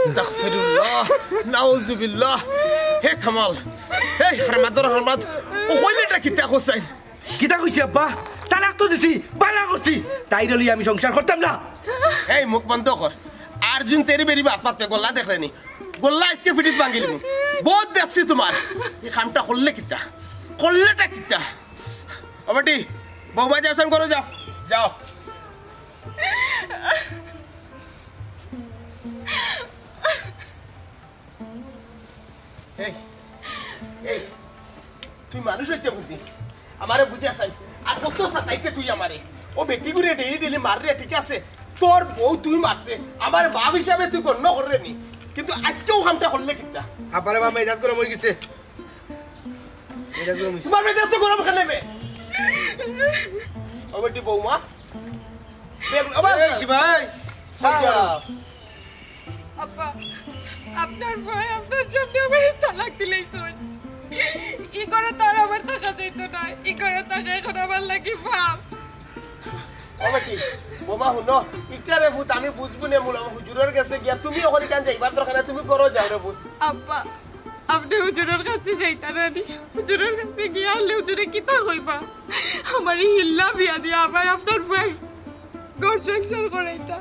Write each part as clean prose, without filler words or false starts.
আস্তাগফিরুল্লাহ নাউজুবিল্লাহ হে কামাল হে হারমাদ ও হইলেটা কিতা কইছেন কিতা কইছি আব্বা তালাক তো দিছি বালা করছি তাই রলি আমি সংসার করতাম না এই মুখ বন্ধ কর আর্জুন তেরি বেরি বাপ পাতে গোল্লা দেখলেনি গোল্লা আজকে ফিটিত ভাঙিলি বহুত দেখছি তোমার এই খামটা করলে কিতা করলেটা কিতা অবটি বৌমা যাওছেন করো যাও যাও এই এই তুই মানুষ হইতে বুঝি আমারে বুঝে আসাই আর কত সাতাইতে তুই আমারে ও বেটি করে ডেলি মাররে ঠিক আছে তোর বউ তুই মারতে আমার বাপ হিসাবে তুই গণ্য করে নি কিন্তু আজকেও হামটা করলে কিতা আপারে মা মেজাজ গরম হয়ে গেছে তোমার মেজাজ তো গরম খেলে মে ও বেটি বৌমা আব্বা আপনার ভাই আপনার সামনে আমার তালাক দিলেইছেন ই করে তার আমার টাকা যাইতো না ই করে টাকা এখন আমার লাগি ভাব ও বেটি বোমা হুনো ইটারে ভূত আমি বুঝবো না মুলা হুজুরের কাছে গিয়া তুমি ওখানে কান যাইবার দরকার না তুমি করো যাও রে ভূত আব্বা আপনি হুজুরের কাছে যাইতার নি হুজুরের কাছে গিয়া হলে হুজুরে কিতা কইবা আমার হিল্লা বিয়া দিয়া আবার আপনার ভাই ঘর সংসার করাইতা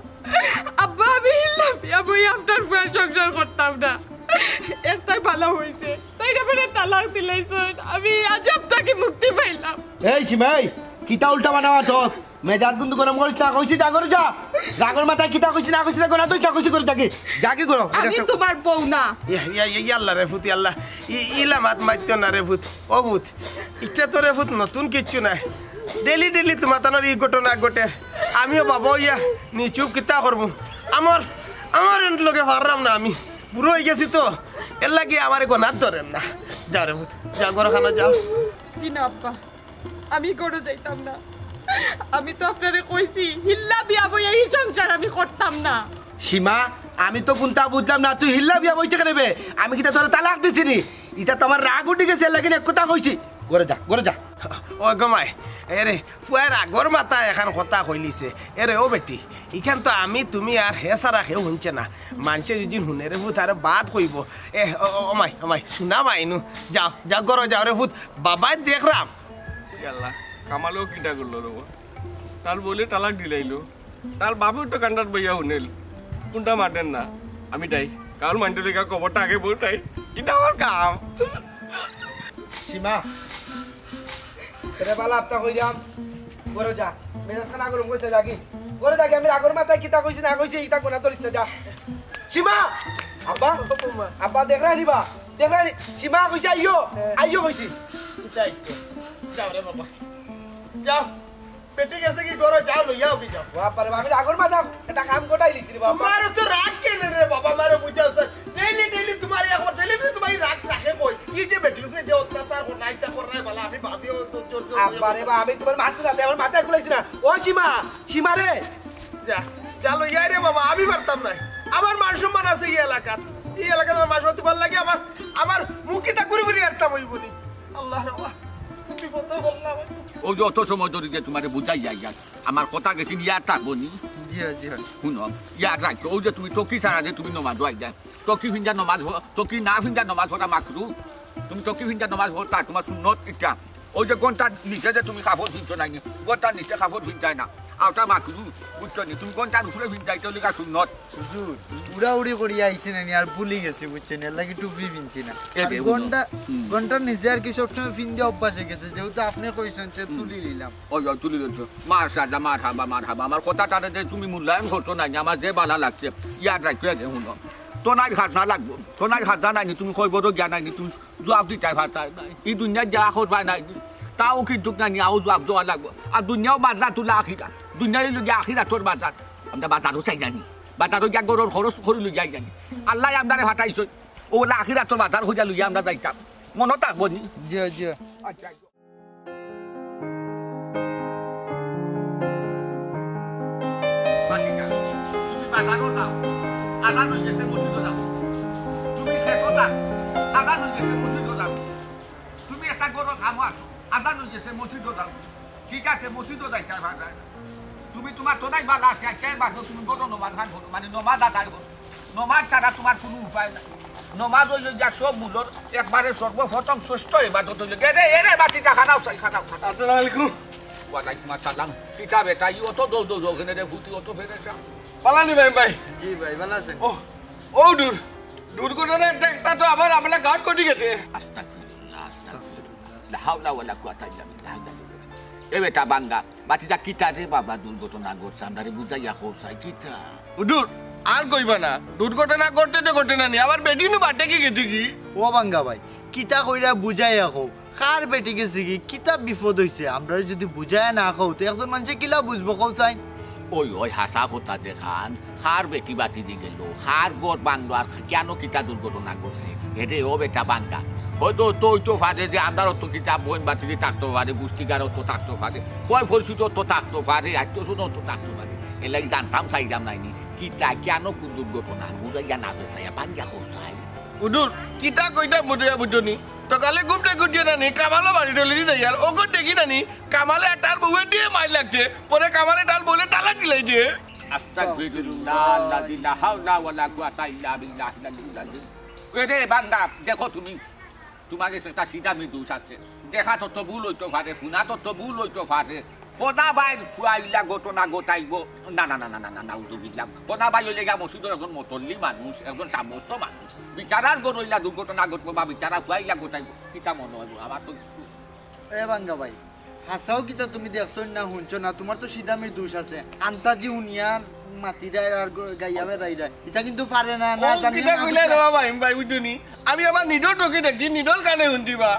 আব্বা আমি হিল্লা বিয়া বই আপনার ভাই সংসার করতাম না এটাই ভালো হইছে তাই না বলে তালাক দিলাইছেন আমি আজব থেকে মুক্তি পাইলাম এই সিমাই কিতা উল্টা বানাওয়া তোর মেজাজ কিন্তু গরম করিস না কইছি যা করে যা রাগর মাথায় কিতা কইছি না কইছি না তুই যা কইছি করে থাকি যাকে করো আমি তোমার বউ না ইয়া আল্লাহ রে ভূত আল্লাহ ইলা মাত মাইতো না রে ভূত ও ভূত ইটা তো রে ভূত নতুন কিচ্ছু নাই ডেলি তোমার তানোর ই ঘটনা ঘটে আমিও বাবা ইয়া নিচুপ কিতা করবো আমার লোকে পারলাম না আমি বুড়ো হয়ে গেছি তো এর লাগে আমার গোনার ধরেন না যাও রে ভূত যাও ঘর খানা যাও জি না আব্বা আমি গড়ে যাইতাম না আমি তো আপনারে কইছি হিল্লা বিয়া বই এই সংসার আমি করতাম না সীমা আমি তো কোনটা বুঝলাম না তুই হিল্লা বিয়া বইতে নেবে আমি কিতা তোর তালাক দিছি নি এটা তো আমার রাগ উঠে গেছে লাগিন এক কথা কইছি করে যা ও গমাই এরে ফুয়ার আগর মাথা এখন কথা কইলিছে এরে ও বেটি ইখান তো আমি তুমি আর হে সারা কেউ শুনছে না মানুষে যদি শুনে রে ভূত আরে বাদ কইব এ ওমাই শুনা মাইনু যাও গরো যাও রে ভূত বাবাই দেখরাম আল্লাহ কামালেও কিটা করলো রে তার বলে তালাক দিলাইলো তার বাবুর তো কান্ডার বইয়া শুনেল কোনটা মাতেন না আমি তাই কার মান্ডলিকা কবরটা আগে বলতাই এটা আমার কাম সীমা রে বালা আপতা কই যাম করে যা মেজাজ খানা গরম কইতে যাকি করে যাকি আমি আগর মাথায় কিতা কইছি না কইছি ইতা কোনা ধরিস না যা সীমা আব্বা দেখ রানিবা সীমা কইছি আইও কইছি যাও রে বাবা যাও পেটে গেছে কি করো যাও লইয়াও কি যাও বাবা রে আমি আগর মাথা এটা কাম কোটাই লিছি রে বাবা মারো তো রাগ কেন রে বাবা মারো বুঝাও স্যার ডেইলি তোমার এখন ডেইলি তোমার রাগ রাখে কই কি যে বেটির উপরে যে অত্যাচার কর নাইচা কর রে বালা আমি ভাবিও জোর আব্বা রে বাবা আমি তোমার মাথা না আমার মাথা খুলাইছি না ও সীমা রে যা লইয়া রে বাবা আমি পারতাম না আমার মান সম্মান আছে এই এলাকার আমার মান সম্মান তোমার লাগে আমার মুখিটা ঘুরে ঘুরে আরতাম ওই বলি আল্লাহ রাব্বা ও যত সময় ধরে যে তোমার বুঝাই যাই আমার কথা গেছি ইয়ার থাকবো নি জি শুনো ইয়ার রাখছো ও যে তুমি টকি ছাড়া যে তুমি নমাজ হয় যায় টকি ফিঞ্জা নমাজ টকি না ফিঞ্জা নমাজ হতা মাকরু তুমি টকি ফিঞ্জা নমাজ হতা তোমার সুন্নত ইটা ওই যে ঘন্টার নিচে যে তুমি কাপড় ফিনছো নাই ঘন্টার নিচে কাপড় ফিনচাই না আওটা মাকরু বুঝছো নি তুমি ঘন্টার উপরে ফিনচাইতে লিখা সুন্নত হুজুর উড়াউড়ি করি আইছি না আর ভুলি গেছি বুঝছেন এর লাগি টুপি পিনছি না ঘন্টার নিচে আর কি সবসময় পিন দিয়ে অভ্যাস হয়ে গেছে যেহেতু আপনি কইছেন সে তুলি নিলাম ওই তুলি দিচ্ছো মার হাবা আমার কথাটা যে তুমি মূল্যায়ন করছো না আমার যে ভালো লাগছে ইয়াদ রাখছো শুনো তোনাই খাজনা লাগবো তোনাই খাজনা নাইনি তুমি কইব তো জ্ঞান নাইনি তুমি জবাব দিতে পারতা নাই এই দুনিয়া যা করবা নাই তাও কিন্তু নাইনি আও জবাব দেওয়া লাগবো আর দুনিয়াও বাজার তুলা আখিরা দুনিয়ায় লুগিয়া আখিরা তোর বাজার আমরা বাজারও চাই জানি বাজারও গিয়া গরুর খরচ করে লুইয়াই জানি আল্লাহ আমরা ফাটাইছো ও আখিরা তোর বাজার খুঁজা লুইয়া আমরা যাইতাম মনে থাকবো নি জি আচ্ছা বাজারও যাও আদান হয়ে গেছে মসজিদও যাও তুমি খেতো যাও আদান হয়ে গেছে মসজিদও যাও তুমি একটা গরো খামো আছো আদান হয়ে গেছে মসজিদও যাও ঠিক আছে মসজিদও যাইতে ভাড়া তুমি তোমার তোদাই বালা আছে চাই বাদ তুমি গরো নমাজ খান মানে নমাজ আদায় করো নমাজ ছাড়া তোমার কোনো উপায় নাই নমাজ হইল যা সব মূলর একবারে সর্বপ্রথম ষষ্ঠ ইবাদত হইল রে এরে বাতিটা খানাও চাই খানাও খানাও আসসালামু আলাইকুম ওয়ালাইকুম আসসালাম কিতা বেটা ই অত দৌ দৌ ওখানে রে ফুটি অত ফেরেছা পালানি ভাই জি ভাই ভালো আছেন ও দুর্ঘটনা একটা তো আবার আমরা গার্ড করে গেছে আস্তাগফিরুল্লাহ লা হাওলা ওয়ালা কুওয়াতা ইল্লা বিল্লাহ এ বেটা বাঙ্গা বাতিটা কিতা রে বাবা দুর্ঘটনা ঘটছে আমরা বুঝাইয়া হোসাই কিতা হুজুর আর কইবা না দুর্ঘটনা করতে তো ঘটনা নি আবার বেটিনু বাটে কি গেছে কি ও বাঙ্গা ভাই কিতা কইরা বুঝাই আখো খার বেটি গেছে কি কিতা বিপদ হইছে আমরা যদি বুঝাই না আখো তো একজন মানুষে কিলা বুঝবো কও চাই ওই হাসা কথা যে খান খার বেটি বাতি দি গেল খার গোট বাংলো আর কেন কিতা দুর্ঘটনা করছে এরে ও বেটা বাঙ্গা হয়তো তো ফাদে যে আমরা অত কিতা বইন বাতি দিয়ে থাকতে পারে পুষ্টিকার অত থাকতে পারে কয় ফলসুত অত থাকতে পারে আত্মীয় অত থাকতে পারে এলাই জানতাম চাইলাম নাইনি কিতা কেন কোন দুর্ঘটনা ঘুরাইয়া না বেসাইয়া বাঙ্গা হোসাই হুজুর কিতা কইতা বুঝিয়া বুঝনি তো কালে গুপটে গুটিয়ে নানি কামালো বাড়ি ডলি দি যাইয়াল ওকে দেখি নানি কামালে তার বউয়ে দিয়ে মাই লাগছে পরে কামালে তার বলে তালাক দিলাই দিয়ে আস্তাগফিরুল্লাহ লা হাওলা ওয়ালা কুওয়াতা ইল্লা বিল্লাহ রে বান্দা দেখো তুমি তোমাকে সেটা সিধা আমি দোষ আছে দেখা তো ভুল হইতো পারে শুনা তো ভুল হইতো পারে কোনা বাই ফুয়াইলা ঘটনা গোটাইব না না না না না না উজুবিল্লাহ কোনা বাই হইলে গা মসজিদের একজন মতল্লি মানুষ একজন সামস্ত মানুষ বিচারার গরইলা দুর্ঘটনা ঘটবো বা বিচারা ফুয়াইলা গোটাইব কিতা মনে হইব আমার তো এ বাঙ্গা ভাই হাসাও কিতা তুমি দেখছো না শুনছো না তোমার তো সিদামির দোষ আছে আন্তাজি উনিয়া মাটি দেয় আর গাইয়া বেড়াই যায় এটা কিন্তু পারে না না জানি কিতা কইলে রে বাবা ভাই বুঝনি আমি আমার নিজের চোখে দেখি নিজের কানে শুনছিবা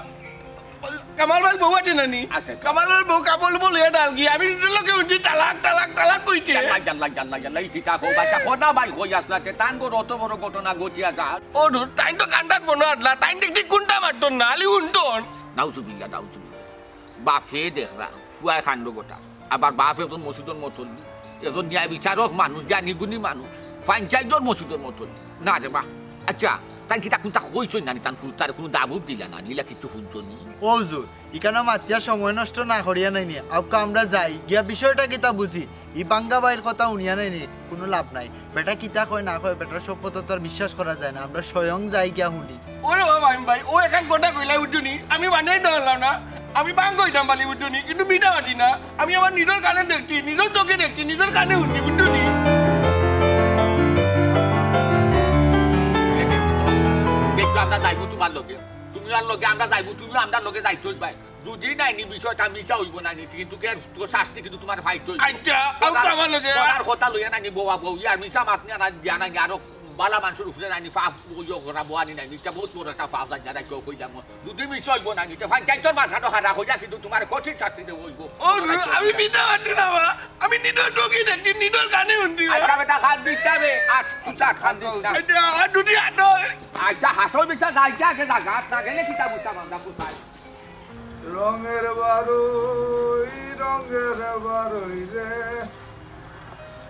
কামাল ভাই বউ আছে নানি কামালের বউ কাপড় বলে ডাল গিয়ে আমি নিজের লোকে উঠি তালাক তালাক তালাক কইতে জানলা কিতা কো বাচ্চা কোনা বাই হই আসলাতে তান বড় অত বড় ঘটনা ঘটিয়া যা ও দূর তাই তো কান্দাত বনো আটলা তাই দেখি কোনটা মারতন না আলি উনতন নাউজুবিল্লাহ বাপে দেখরা ফুয়াই খান্ড গোটা আবার বাপ একজন মসজিদের মতন একজন ন্যায় বিচারক মানুষ জ্ঞানী গুণী মানুষ পঞ্চায়েতর মসজিদের মতন না রে বা আচ্ছা তাই কি তা কইছই না তান তার কোনো দাবুব দিলা না দিলা কিছু শুনছনি ও হুজুর এখানে মাতিয়া সময় নষ্ট না করিয়া নাইনি আউকা আমরা যাই গিয়া বিষয়টা কিতা বুঝি ই বাঙ্গা বাইর কথা উনিয়া নাইনি কোনো লাভ নাই বেটা কিতা কয় না কয় বেটার সব কথা তো আর বিশ্বাস করা যায় না আমরা স্বয়ং যাই গিয়া শুনি ওরে বাবা ভাই ও এখান গোটা কইলা উঠুনি আমি বানাই ধরলাম না আমি বাং কইতাম বালি উঠুনি কিন্তু মিটা মাটি না আমি আমার নিজের কানে দেখছি নিজের চোখে দেখছি নিজের কানে শুনি উঠুনি আমরা যাইব তোমার লগে তুমি আর লগে আমরা যাইব তুমি আমরা লগে যাইতে হইবাই যদি নাইনি বিষয়টা মিছা হইব না কিন্তু তোর শাস্তি কিন্তু তোমার ফাইট হইব আচ্ছা আমার লগে আর কথা লইয়া নানি বউয়া বউ আর মিছা মাত নিয়া না দিয়া নানি আরো বালা মানুষের উপরে নানি পাপ করা বোয়ানি নাই এটা বহুত বড় একটা পাপ যারা কেউ কইলাম যদি মিছা হইব না নিতে পঞ্চায়েতের মাথাটা হারা হইয়া কিন্তু তোমার কঠিন শাস্তি দেব হইব আমি মিটা মাটি না আমি নিজের চোখে দেখছি নিজের কানে শুনছি আচ্ছা বেটা খান দিতে হবে আর তুই খান দিস না আর দুটি হাত আচ্ছা হাসল মিছা যাইতে আগে না গাছ না গেলে কিতা বুঝতে আমরা বুঝাই রঙের বারোই রে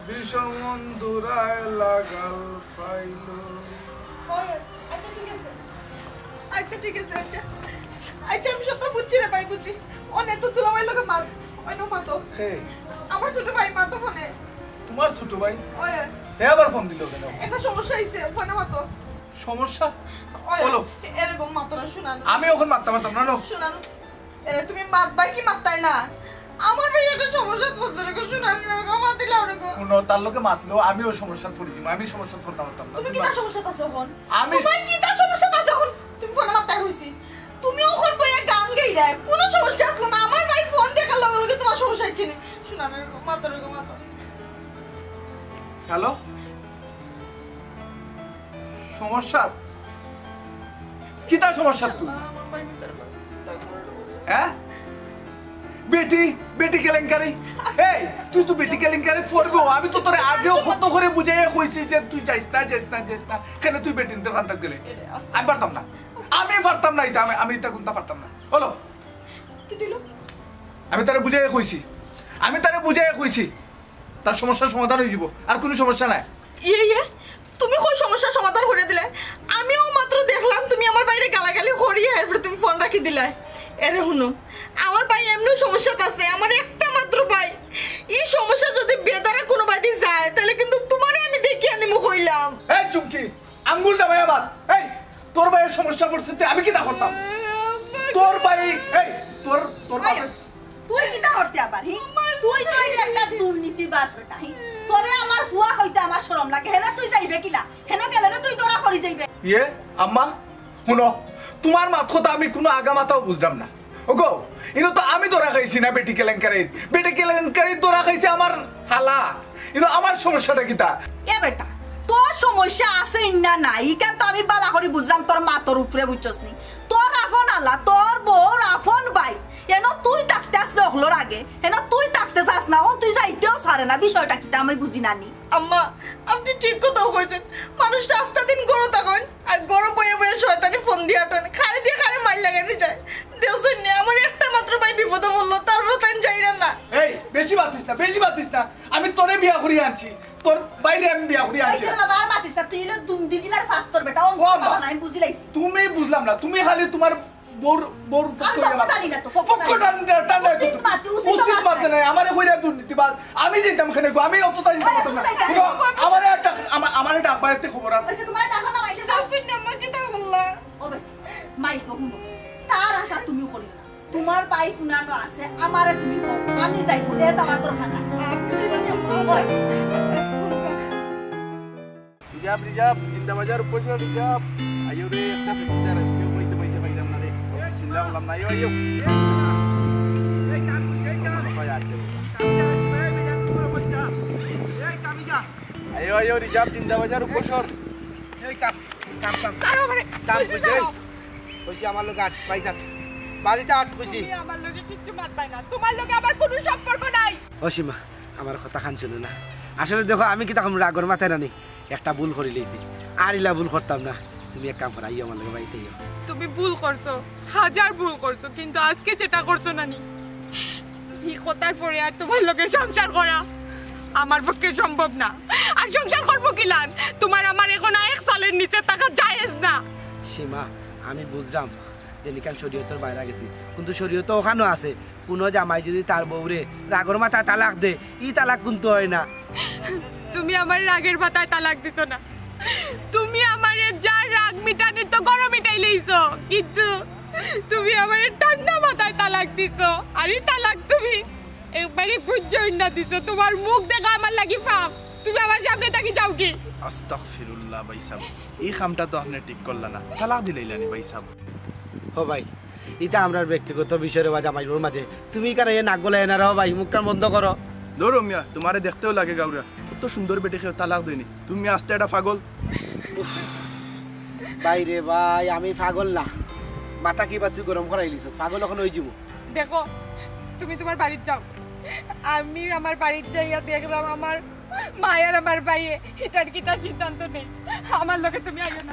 বিষম অন্ধুরায় লাগাল পাইল আচ্ছা ঠিক আছে আচ্ছা আমি সব তো বুঝছি রে ভাই বুঝছি অনেক তো দুলা ভাই লোকে মাত অন্য মাতো আমার ছোট ভাই মাতো ফোনে তোমার ছোট ভাই ওই হে আবার ফোন দিল কেন একটা সমস্যা হইছে ফোনে মাতো সমস্যা বলো এরকম মাতো না শুনানো আমি ওখানে মারতাম না শুনানো এরে তুমি মাত ভাই কি মাততাই না আমার ভাই একটা সমস্যা পড়ছে রে শুনানো এরকম মাত দিলা ওরকম কোনো তার লোকে মাতলো আমি ওই সমস্যা পড়ি আমি সমস্যা পড়তাম না তুমি কি তার সমস্যা আছে এখন আমি তোমার কি তার সমস্যা আছে এখন তুমি ফোনে মাততাই হইছি তুমি ওখন বইয়া গান গাই দেয় কোনো সমস্যা আসলো না আমার ভাই ফোন দেখার লগে লগে তোমার সমস্যা হচ্ছে না শুনানো এরকম মাতো হ্যালো সমস্যা কি তার সমস্যা তুই হ্যাঁ বেটি কেলেঙ্কারি এই তুই তো বেটি কেলেঙ্কারি করবো আমি তো তোরে আগেও কত করে বুঝাইয়া কইছি যে তুই যাইস না কেন তুই বেটি নিতে কান্তাক গেলে আমি পারতাম না এটা আমি এটা কোনটা পারতাম না হলো কি দিল আমি তারে বুঝাইয়া কইছি তার সমস্যার সমাধান হয়ে যাব আর কোনো সমস্যা নাই তুমি কই সমস্যার সমাধান করে দিলে আমিও মাত্র দেখলাম তুমি আমার বাইরে গালাগালি করিয়ে এরপর তুমি ফোন রাখি দিলে এরে হুনো আমার ভাই এমনি সমস্যা আছে আমার একটা মাত্র ভাই এই সমস্যা যদি বেদারা কোনো বাদি যায় তাহলে কিন্তু তোমারে আমি দেখি আনিমু কইলাম এই চুমকি পরিস্থিতি আমি কিটা করতাম তোর ভাই এই তোর তোর বাপে তুই কিটা করতে আবার তুই তো একটা দুর্নীতিবাজ বেটা তোরে আমার ফুয়া কইতে আমার শরম লাগে হেনা তুই যাইবে কিলা হেন গেলে না তুই তোরা করি যাইবে ইয়ে আম্মা শুনো তোমার মাথা আমি কোনো আগা মাথাও বুঝলাম না ওগো ইনো তো আমি ধরা খাইছি না বেটি কেলেঙ্কারি ধরা খাইছে আমার হালা ইনো আমার সমস্যাটা কিটা এ বেটা তোর সমস্যা আছে না নাই কেন তো আমি বালা করে বুঝলাম তোর মা তোর উপরে বুঝছস নি তোর আফন আলা তোর বউর আফন ভাই এনো তুই থাকতে আসলে হলোর আগে এনো তুই থাকতে চাস না তুই যাইতেও ছাড়ে না বিষয়টা কিটা আমি বুঝি নানি আম্মা আপনি ঠিক কথা কইছেন মানুষ রাস্তা দিন গরু তখন আর গরু বয়ে বয়ে শয়তানি ফোন দিয়ে আটনে খাড়ি দিয়ে খাড়ি মাইল লাগানি যায় দেওসুন নে আমার একটা মাত্র ভাই বিপদে বললো তারপর তাই যাইরা না এই বেশি বাতিস না আমি তোরে বিয়া করি আনছি তোর বাইরে আমি বিয়া করি আনছি কইছিস বাবা আর মাতিস তুই হলো দুন্দি গিলার ফাক্তর বেটা ও না আমি বুঝি লাইছি তুমি বুঝলাম না তুমি খালি তোমার বোর আমি যেতাম খানে আমি অত আমার একটা আমার ডাক বাড়িতে খবর আছে তার আশা তুমি করি না তোমার পাই পুনানো আছে আমারে তুমি আমি যাই বলে যাওয়ার দরকার না রিজার্ভ জিন্দাবাজার উপজেলা রিজার্ভ আইও রে একটা প্যাসেঞ্জার আজকে বইতে পাইলাম না রে চিন্তা করলাম না আইও আইও রিজার্ভ জিন্দাবাজার উপসর এই কাম কইছি আমার লোক আট পাই থাক বাড়িতে আট কইছি আমার লগে কিচ্ছু মাত পাই না তোমার লগে আমার কোনো সম্পর্ক নাই অসীমা আমার কথা খান শুনে না আসলে দেখো আমি কি তখন রাগর মাথায় রানি একটা ভুল করে লইছি আর ইলা ভুল করতাম না তুমি এক কাম করো আইও আমার লগে বাড়িতে আইও তুমি ভুল করছো হাজার ভুল করছো কিন্তু আজকে যেটা করছো নানি এই কথার পরে আর তোমার লগে সংসার করা আমার পক্ষে সম্ভব না আর সংসার করবো কি লান তোমার আমার এখন এক সালের নিচে টাকা জায়েজ না সীমা আমি বুঝলাম যে নিকাল শরীয়তের বাইরে গেছি কিন্তু শরীয়ত ওখানেও আছে কোনো জামাই যদি তার বউরে রাগর মাথায় তালাক দে ই তালাক কিন্তু হয় না তুমি আমার রাগের মাথায় তালাক দিছো না তুমি আমার যার রাগ মিটানের তো গরম মিটাই লইছো কিন্তু তুমি আমার ঠান্ডা মাথায় তালাক দিছো আর এই তালাক তুমি একবারে বুঝছই না দিছো তোমার মুখ দেখা আমার লাগি ফাপ তুমি আমার সামনে থাকি যাও কি আস্তাগফিরুল্লাহ ভাই সাহেব এই কামটা তো আপনি ঠিক করলা না তালাক দিলাইলানি ভাই সাহেব ও ভাই এটা আমরা ব্যক্তিগত বিষয়ের বা জামাইর মাঝে তুমি কার এ নাক গলা এনারা ভাই মুখটা বন্ধ করো ধরো মিয়া তোমারে দেখতেও লাগে গাউরা কত সুন্দর বেটে খেয়ে তালাক দেয়নি তুমি আসতে একটা পাগল ভাই রে ভাই আমি পাগল না মাথা কি বাতি গরম করাই লিছ পাগল এখন হয়ে যাব দেখো তুমি তোমার বাড়িতে যাও আমি আমার বাড়িতে যাইয়া দেখলাম আমার মায়ের আমার ভাইয়ে এটার কি তার সিদ্ধান্ত নেই আমার লোকে তুমি আইও না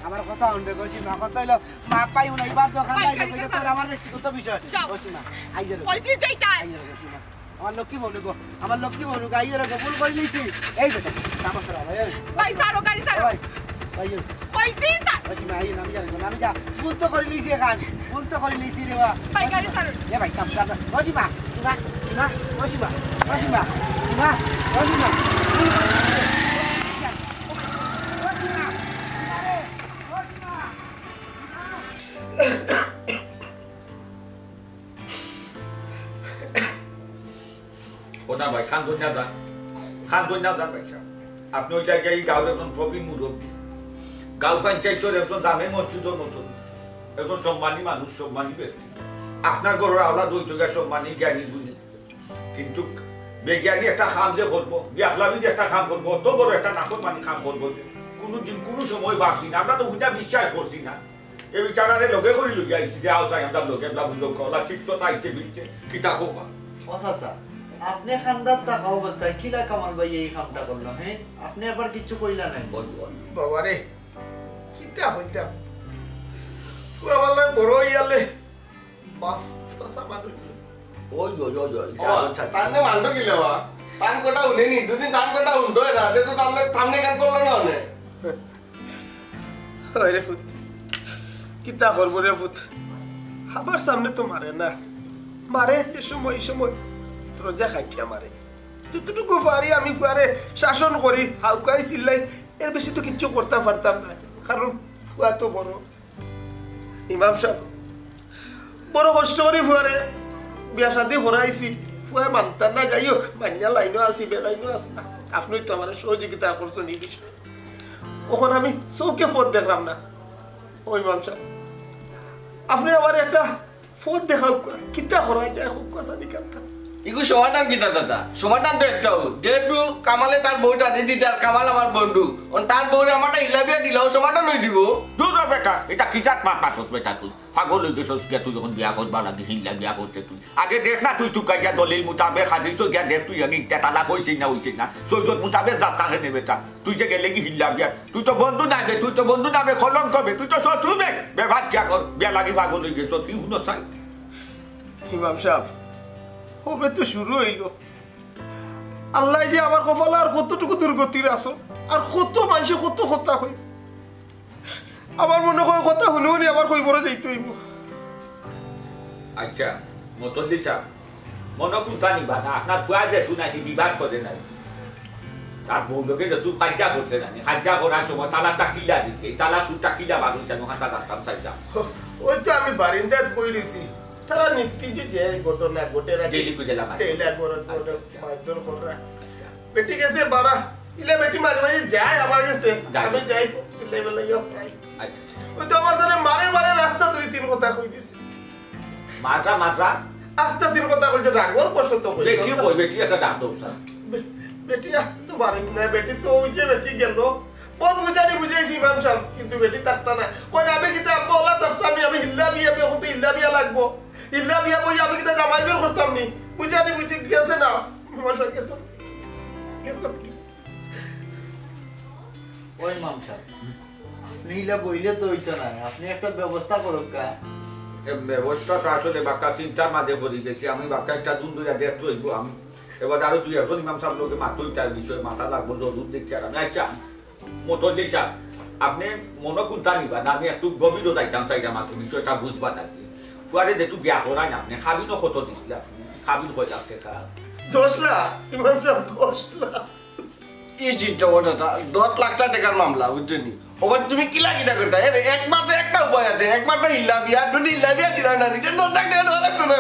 আমার কথা শুনবে কইছি না কথা হইলো মা পাইও না এবার দোকান যাইলে তোর আমার ব্যক্তিগত বিষয় কইছি না আইজে কইছি যাইতাই আমার লক্ষ্মী বলু গো আমার লক্ষ্মী বলু গাইয়ে রে গোল করে নিছি এই বেটা তামাশরা ভাই ভাই সারো গাড়ি সারো ভাই ভাই কইছি স্যার কইছি না আই নামি জানি না আমি যা ভুল তো করে নিছি এখান ভুল তো করে নিছি রে বা ভাই গাড়ি সারো এ ভাই তাম সারো কইছি মা সিমা সিমা কইছি মা কইছি মা সিমা কইছি মা ওটা ভাই খান দুনিয়া যান ভাই সাহেব আপনি ওই জায়গায় গাঁওয়ের একজন প্রবীণ মুরব্বী গাঁও পঞ্চায়েতের একজন জামে মসজিদের মতন একজন সম্মানী মানুষ সম্মানী ব্যক্তি আপনার ঘরের আওলা দুই জায়গায় সম্মানী জ্ঞানী গুণী কিন্তু বেজ্ঞানী একটা কাম যে করবো বিয়াখলামি যে একটা কাম করবো অত বড় একটা নাকত মানি কাম করবো যে কোনোদিন কোনো সময় ভাবছি না আমরা তো ওইটা বিশ্বাস করছি না এই বিচারারে লগে করে লুই আইছি যে আওসাই আমরা লগে আমরা বুঝো কলা ঠিক তো তাইছে বিলছে কিতা খোবা আচ্ছা আপনি খান্দার টাকা অবস্থায় কিলা কামাল ভাই এই কামটা করলো হ্যাঁ আপনি আবার কিছু কইলা নাই বাবা রে কিতা হইতা আমার বড় ইয়ালে বাপ চাচা মানুষ ওই তাহলে মানটো কি লেবা তান কোটা উনেনি দুদিন তান কোটা উনতো না তে তো তাহলে সামনে কাজ করলো না অনে আরে ফুট কিতা করব রে ফুট আবার সামনে তো মারে যে সময় রোজা খাইটিয়া মারে যতটুকু পারি আমি ফুয়ারে শাসন করি হাউকাই চিল্লাই এর বেশি তো কিচ্ছু করতে পারতাম না কারণ ফুয়া তো বড় ইমাম সাহেব বড় কষ্ট করি ফুয়ারে বিয়া শাদি করাইছি ফুয়া মানতার না, যাই হোক মানিয়া লাইনও আছি বেলাইনও আছে না, আপনি তো আমার সহযোগিতা করছেন এই বিষয়ে। তখন আমি চৌকে পথ দেখলাম না। ওই ইমাম সাহেব আপনি আমার একটা পথ দেখাও, কিতা করা যায় হোক কাছানি কান্তা। ইগু সমাধান কিতা দাদা? সমাধান তো একটাও, যেহেতু কামালে তার বউটা দিদি, তার কামাল আমার বন্ধু, তার বউরে আমারটা ইলাবিয়া দিলাও সমাধান হয়ে দিব। দূর বেটা, এটা কিজাত মাত মাতস বেটা, তুই পাগল হয়ে গেছিস গিয়া, তুই যখন বিয়া করবা লাগে হিল্লা বিয়া করতে তুই আগে দেখ না, তুই গিয়া দলিল মোতাবেক হাজিস গিয়া দেখ তুই আগে ইটা তালাক হয়েছে না হয়েছে না, সৈজত মোতাবেক যাত্রা নে বেটা। তুই যে গেলে কি হিল্লা বিয়া, তুই তো বন্ধু নাবে, তুই তো বন্ধু নাবে কলঙ্ক হবে, তুই তো শত্রু বে বেভাত কিয়া কর, বিয়া লাগি পাগল হয়ে গেছ তুই শুনো চাই। ইমাম সাহেব হবে তো শুরু হইল, আল্লাহ যে আমার কপাল আর কতটুকু দুর্গতির আছো, আর কত মানুষে কত কথা হই, আমার মনে হয় কথা শুনেও নি আমার কই বড় যাইতে হইব। আচ্ছা মতন দিছা মনে কুন্তা নিবা না, আপনার ফুয়া যে তুই নাকি বিবাদ করে নাই, তার বউ লোকে যে তুই কাজা করছে নানি, কাজা করার সময় তালাটা কিলা দিচ্ছে, তালা সুটা কিলা বাড়ুছে হাতা রাখতাম সাইজা। ওই তো আমি বারিন্দাত বই রয়েছি, তারা নিত্য যে ঘটনা ঘটে না বেটি গেছে বারা ইলে বেটি মাঝে মাঝে যায় আমার কাছে, আমি যাই চিল্লাই বেলাই ওই তো আমার সাথে মারে মারে রাস্তা ধরে তিন কথা কই দিছি, মাত্রা মাত্রা আস্তা তিন কথা কইছে, রাগর পছন্দ কই বেটি কই বেটি একটা ডাক দাও স্যার। বেটি তো বারিন্দ না, বেটি তো ওই যে বেটি গেল বহুত বুঝানি বুঝাইছি ইমাম সাহেব, কিন্তু বেটি থাকতা না। কই আমি কিতা বলা থাকতাম, আমি হিল্লা বিয়া বিয়া করতে হিল্লা বিয়া লাগবো, ইল্লা বিয়া বই আমি কিতা জামাই বের করতাম নি, বুঝানি বুঝে গেছে না ইমাম সাহেব গেছে গেছে। ওই ইমাম সাহেব আপনি ইলা বইলে তো হইতো না, আপনি একটা ব্যবস্থা করুক কা। ব্যবস্থা তো আসলে বাক্কা চিন্তার মাঝে পড়ে গেছি আমি, বাক্কা একটা দুন দুইটা দেখতে হইব আমি, এবার আরো দুই একজন ইমাম সাহেব লোকে মাত্রই তার বিষয়ে মাথা লাগবো জরুর দেখছি। আর আমি আচ্ছা মতন দিয়েছা আপনি মনে কুন্তা নিবা না, আমি একটু গভীরও যাইতাম চাইতাম আর বিষয়টা বুঝবা থাকি। ফুয়ারে যেটু বিয়া করাই না আপনি খাবিনও কত দিচ্ছিল, আপনি খাবিন হয়ে যাচ্ছে খারাপ 10 লাখ ইমাম সাহেব 10 লাখ কি চিন্তা করো দাদা, 10 লাখ টাকার মামলা বুঝছেনি। ওখানে তুমি কিলা কিটা করতে একমাত্র একটা উপায় আছে, একমাত্র ইল্লা বিয়া, যদি ইল্লা বিয়া দিলা না নিচে 10 লাখ টাকা দেওয়া লাগতো না।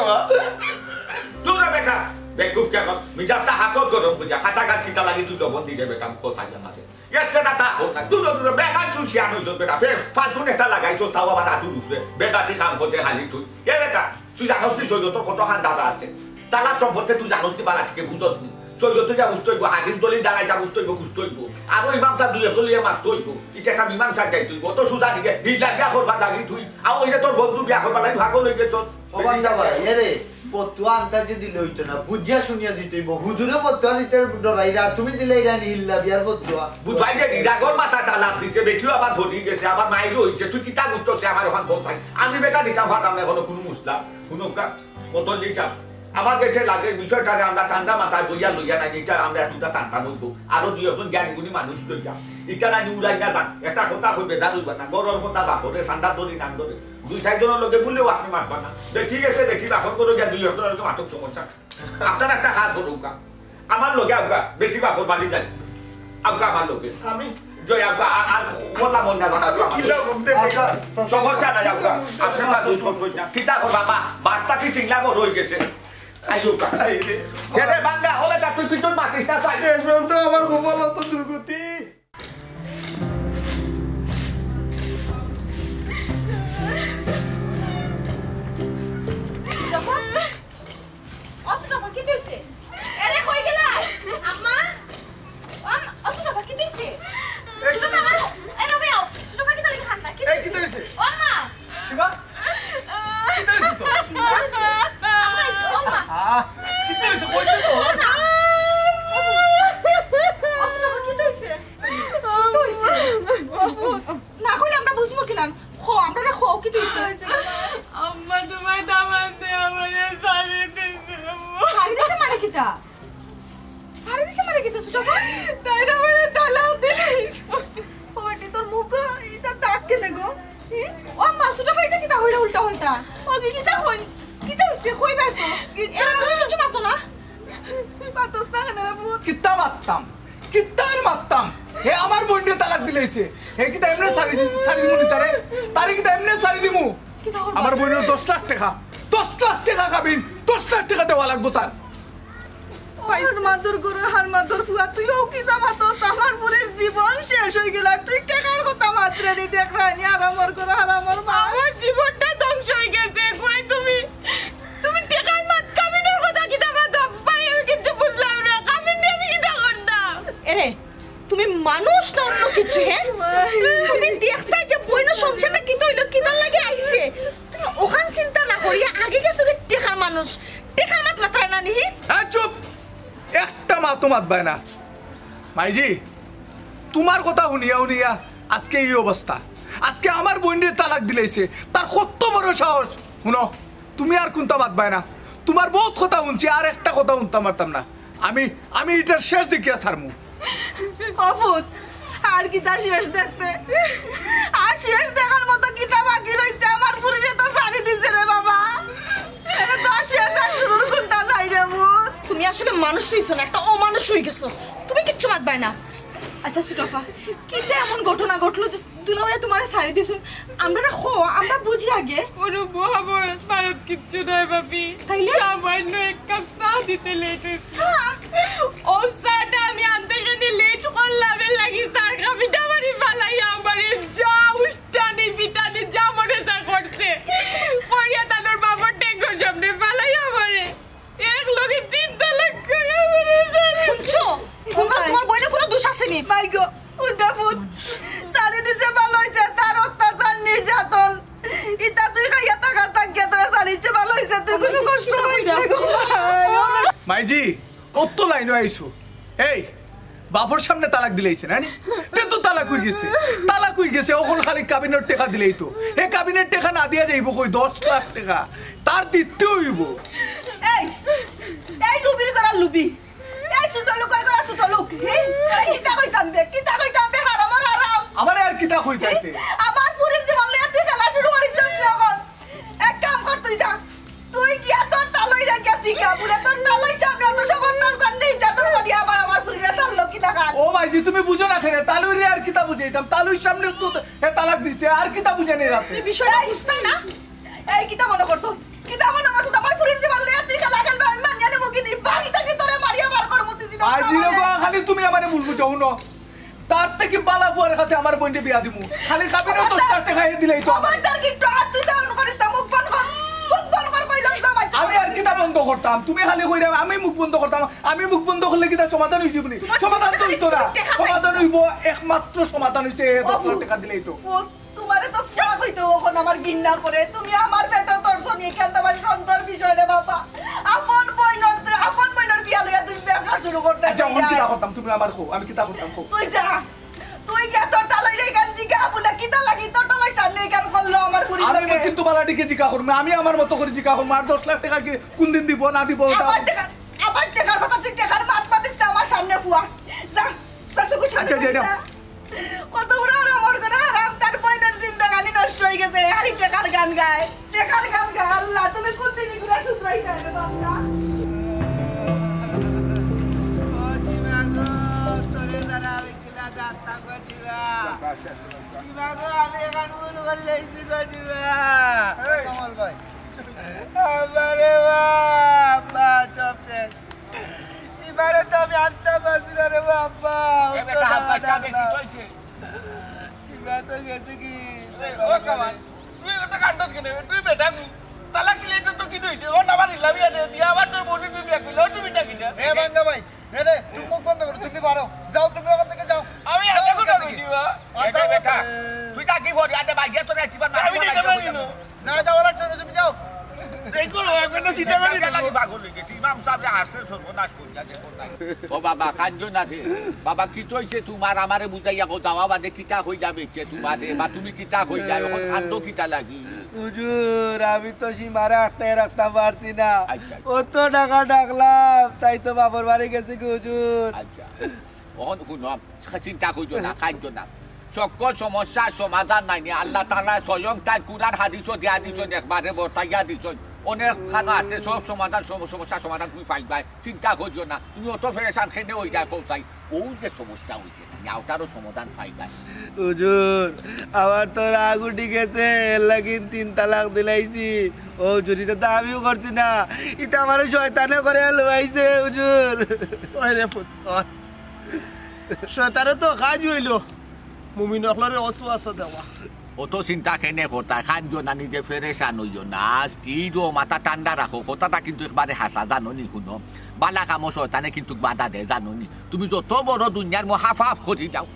তুই বেটা বেকুব কে মিজাজটা হাতত গরম করিয়া খাতা গাছ কিটা লাগি তুই লবণ দিলে বেটা খোসাই আমাকে ইয়াচ্ছে না তা হোক না তুই তো বেকার চুল শিয়া নইছ বেটা ফের ফালতু নেতা লাগাইছ তাও আবার আটু দুসরে বেটাতি কাম করতে হালি তুই এ বেটা তুই জানোস নি সৈন্য তোর কত খান দাদা আছে, তালাক সম্পর্কে তুই জানোস নি বালা থেকে বুঝস নি, সৈন্য তুই যা বুঝতে হইব, হাদিস দলিল দাঁড়াই যা বুঝতে হইব খুঁজতে হইব, আরো ইমাম সাহেব দুই একদলিয়ে মারতে হইব, এটা একটা মীমাংসা যাই তুই অত সুজা দিকে দিল্লা বিয়া করবার লাগি তুই, আর ওইটা তোর বন্ধু বিয়া করবার লাগি ভাগল হয়ে গেছ। হবান যাবা এরে পতুয়া আন্তাজে দিলে হইতো না, বুঝিয়া শুনিয়া দিতেই হুজুরে পতুয়া দিতে ডরাইরা, তুমি দিলে ইরা হিল্লা বিয়ার পতুয়া বুঝাই যে নিরাগর মাথা তালাক দিছে, বেটিও আবার ধরি গেছে, আবার মাইরও হইছে, তুই কিতা বুঝতেছে আমার ওখান বসাই, আমি বেটা দিতাম ফাটাম না এখনো কোনো মুসলা কোনো মতন লিখা আমার কাছে লাগে বিষয়টাকে আমরা ঠান্ডা মাথায় বইয়া লইয়া না, এটা আমরা এতটা চান্তা নইব, আরো দুই একজন জ্ঞানীগুণী মানুষ লইয়া এটা না উড়াই না যান, একটা কথা হই বেজা লইবা না, গরর কথা বাপরে ঠান্ডা ধরি নাম ধরে দুই চারজনের লোকে বললেও আপনি মারবা না, ঠিক আছে বেটি বাসন করে গিয়া দুই একজনের লোকে মাতক সমস্যা, আপনার একটা হাত হরুকা আমার লোকে আউকা বেটি বাসন বাড়ি যাই আউকা আমার লোকে আমি জয় আউকা আর বলা মন না কথা সমস্যা নাই আউকা আপনার তা দুই সমস্যা কিতা করবা বা বাসটা কি সিংলা বড় হয়ে গেছে আইউকা রে বাঙ্গা হবে তা তুই তুই তোর মাতিস না চাই তো আমার কপাল তো দুর্গতি। আমার বোনের 10 লাখ টাকা 10 লাখ টাকা কাবিন 10 লাখ টাকা দেওয়া লাগবো তার হার মাদুর গুরু হার মাদুর ফুয়া তুইও কি জামাতস আমার পুরের জীবন শেষ হয়ে গেল আর তুই টাকার কথা মাত্র নি দেখ রানি আরামর করে হারামর মা আমার জীবনটা ধ্বংস হয়ে গেছে কই তুমি টাকার মাত কামিনের কথা কি দাবা ভাই আমি কিছু বুঝলাম না কামিন দিয়ে আমি কি করতাম এরে তুমি মানুষ না অন্য কিছু হ্যাঁ তুমি দেখতা যে বইনো সংসারটা কি তৈল কিদার লাগে আইছে তুমি ওখান চিন্তা না করিয়া আগে গেছো কি টাকার মানুষ টাকার মাত মাত্রা না নি হ্যাঁ চুপ একটা মাতো মাতবায় না মাইজি তোমার কথা শুনিয়া আজকে এই অবস্থা আজকে আমার বোনের তালাক দিলাইছে তার কত বড় সাহস শুনো তুমি আর কোনটা মাতবায় না তোমার বহুত কথা শুনছি আর একটা কথা শুনতাম পারতাম না আমি এটার শেষ দেখিয়া ছাড়মু অফুত আর কি তার শেষ দেখতে আর শেষ দেখার মতো কিতা বাকি রইছে আমার পুরিরে তো ছাড়ি দিছে রে বাবা এটা তো আর শেষ আর শুরুর কোনটা নাই রে ভূত তুমি আসলে মানুষ হইছো না একটা অমানুষ হয়ে গেছো তুমি কিচ্ছু মাতবাই না আচ্ছা সুটফা কিটা এমন ঘটনা ঘটলো যে দুলাভাই তোমারে ছাড়ি দিছুন আমরা আমরা বুঝি আগে ওরে মহাভারত ভারত কিচ্ছু নাই বাবি তাইলে? সামান্য এক কাপ চা দিতে লেট হয়েছে ও চাটা আমি আনতে গেলে লেট করলাম এর লাগি চার কাপিটা আমারই ফালাইয়া আমারে যা উষ্টানি পিটানি যা মনে চা করছে পড়িয়া তানোর বাবার ট্যাঙ্গর সামনে ফালাইয়া আমারে এক লোকে 3 তালাক করে আমারে শুনছো তোমার বইনে কোনো দোষ আসেনি মাই গো উল্টা ফুট সারি দিছে ভালো হইছে তার অত্যাচার নির্যাতন ইতা তুই খাইয়া টাকা টাকা তোর সারিছে ভালো হইছে তুই কোনো কষ্ট হইছে গো মাইজি কত লাইন আইছো এই বাফর সামনে তালাক দিলাইছে না তে তো তালাক হই গেছে ওখন খালি কাবিনের টাকা দিলেই তো এই কাবিনের টাকা না দিয়া যাইব কই 10 লাখ টাকা তার দিতে হইব এই লুবির করা লুবি এই ছোট লোক করা ছোট লোক কিতা কইতাম বে হারাম আমারে আর কিতা কইতাইতে আমার পুরির জীবন লইয়া তুই খেলা শুরু করিস এখন এক কাম কর তুই গিয়া তোর তালই রাখিয়া জিকা পুরা তোর তালই সামনে অত সবর তোর কান্নে যাতর করিয়া আমার পুরিরা তাললো কি টাকা ও মাইজি তুমি বুঝো না কেন তালুরে আর কিতা বুঝাইতাম তালুর সামনে তো এ তালাক দিছে আর কিতা বুঝানি রাতে তুই বিষয়টা বুঝতাই না এই কিতা মনে করছো আমার পুরির জীবন লইয়া তুই খেলা খেলবে আমি মানিয়ালে মুগিনি বাড়ি থেকে তোরে মারিয়া বার কর মতি দিন আজ দিন খালি তুমি আমারে ভুল বুঝাও না তার থেকে বালা ফুয়ার কাছে আমার বইন্ডে বিয়া দিমু খালি কাবিনে 10 টাকা খাইয়ে দিলেই তো আমার তার কি তো আর তুই সাউন্ড করিস তা মুখ বন্ধ কর কইলাম তো ভাই আমি আর কিতা বন্ধ করতাম তুমি খালি কইরা আমি মুখ বন্ধ করতাম আমি মুখ বন্ধ করলে কিতা সমাধান হই যাবনি সমাধান তো হইতো না সমাধান হইব একমাত্র সমাধান হইছে 10 টাকা দিলেই তো তোমারে তো ফ্রাগ হইতো ওখন আমার গিন্না করে তুমি আমার পেটে দর্শন এখান তোমার সন্তান বিষয় রে বাবা আপন বইনর বিয়া লইয়া তুই ব্যবসা শুরু করতে আচ্ছা আমি কিতা করতাম তুমি আমার কো আমি কিতা করতাম কো তুই যা তোর তালই রে গান দিকা বলে কিতা লাগি তোর তালই সামনে গান করলো আমার পুরি আমি কিন্তু বালাটিকে জিকা করব আমি আমার মত করে জিকা করব আর 10 লাখ টাকা কি কোন দিন দিব না দিব ওটা আবার টাকার কথা তুই টাকার মাত পাতিস আমার সামনে ফুয়া যা তোর সঙ্গে আচ্ছা যাই কত বড় আমার করে আরাম তার বইনের জিন্দেগানি নষ্ট হয়ে গেছে আরে টাকার গান গায় আল্লাহ তুমি কোন দিন গুলা শুধরাই না রে বাবা আমি এখন মনে করে লেগেছি গো কমল ভাই আমারে বাবা টপ শেষ এবারে তো আমি আনতে পারছি না রে বাবা চিবা তো গেছে কি ও কামান তুই একটা কাণ্ডত কেনে তুই বেদাগু তালাক দিলে তো কি হইছে ও নাবার ইলাবিয়া দে দিয়া আবার তোর বনি তুই বিয়া কইলো তুমি টা কিনা এ বাঙ্গা ভাই রে তুমি মুখ বন্ধ করো তুমি পারো যাও তুমি ওখান থেকে যাও আমি আটা কথা কইছিবা আচ্ছা বেটা তুই তা কি বলি আতে ভাই গেছ না সিবার না আমি দেখে না না যাও লাগছে না তুমি যাও দেখো একটা সিটা মারি লাগি পাগল হয়ে গেছি ইমাম সাহেব আসছে সর্বনাশ করিয়া যে কোথায় ও বাবা কাঁদছো না রে বাবা কি হইছে তোমার আমারে বুঝাইয়া কো যাওয়া বাদে কিটা হই যাবে যে তোমারে বা তুমি কিটা হই যায় এখন কান্দ কিটা লাগি হুজুর আমি তো সীমারে আটটায় রাখতে পারছি না কত টাকা ডাকলাম তাই তো বাবার বাড়ি গেছি হুজুর আচ্ছা এখন শুনো চিন্তা করছো না কাঁদছো না সকল সমস্যার সমাধান নাই আল্লাহ তাআলা স্বয়ং তার কুরআন হাদিসও দিয়া দিছেন একবারে বর্তাইয়া দিছেন অনেক খানা আছে সব সমস্যার সমাধান তুমি পাইবা চিন্তা করিও না তুমি অত ফেরেশান খেনে হয়ে যায় পৌঁছাই ও যে সমস্যা হয়েছে না ওটারও সমাধান পাইবা হুজুর আমার তো রাগ উঠি গেছে লাগিন 3 তালাক দিলাইছি ও যদি তো আমিও করছি না এটা আমার শয়তানে করে লইছে হুজুর ওই রে ফুট শয়তানে তো কাজ হইল মুমিন হলরে ওয়াসওয়াসা দেওয়া অত চিন্তা কেনে কথা খানজো না নিজে ফেরেশান হইও না স্ত্রীরও মাথা ঠান্ডা রাখো কথাটা কিন্তু একবারে হাসা জানো নি শুনো বালা কামো শয়তানে কিন্তু বাধা দেয় জানো নি তুমি যত বড় দুনিয়ার হাফ করি যাও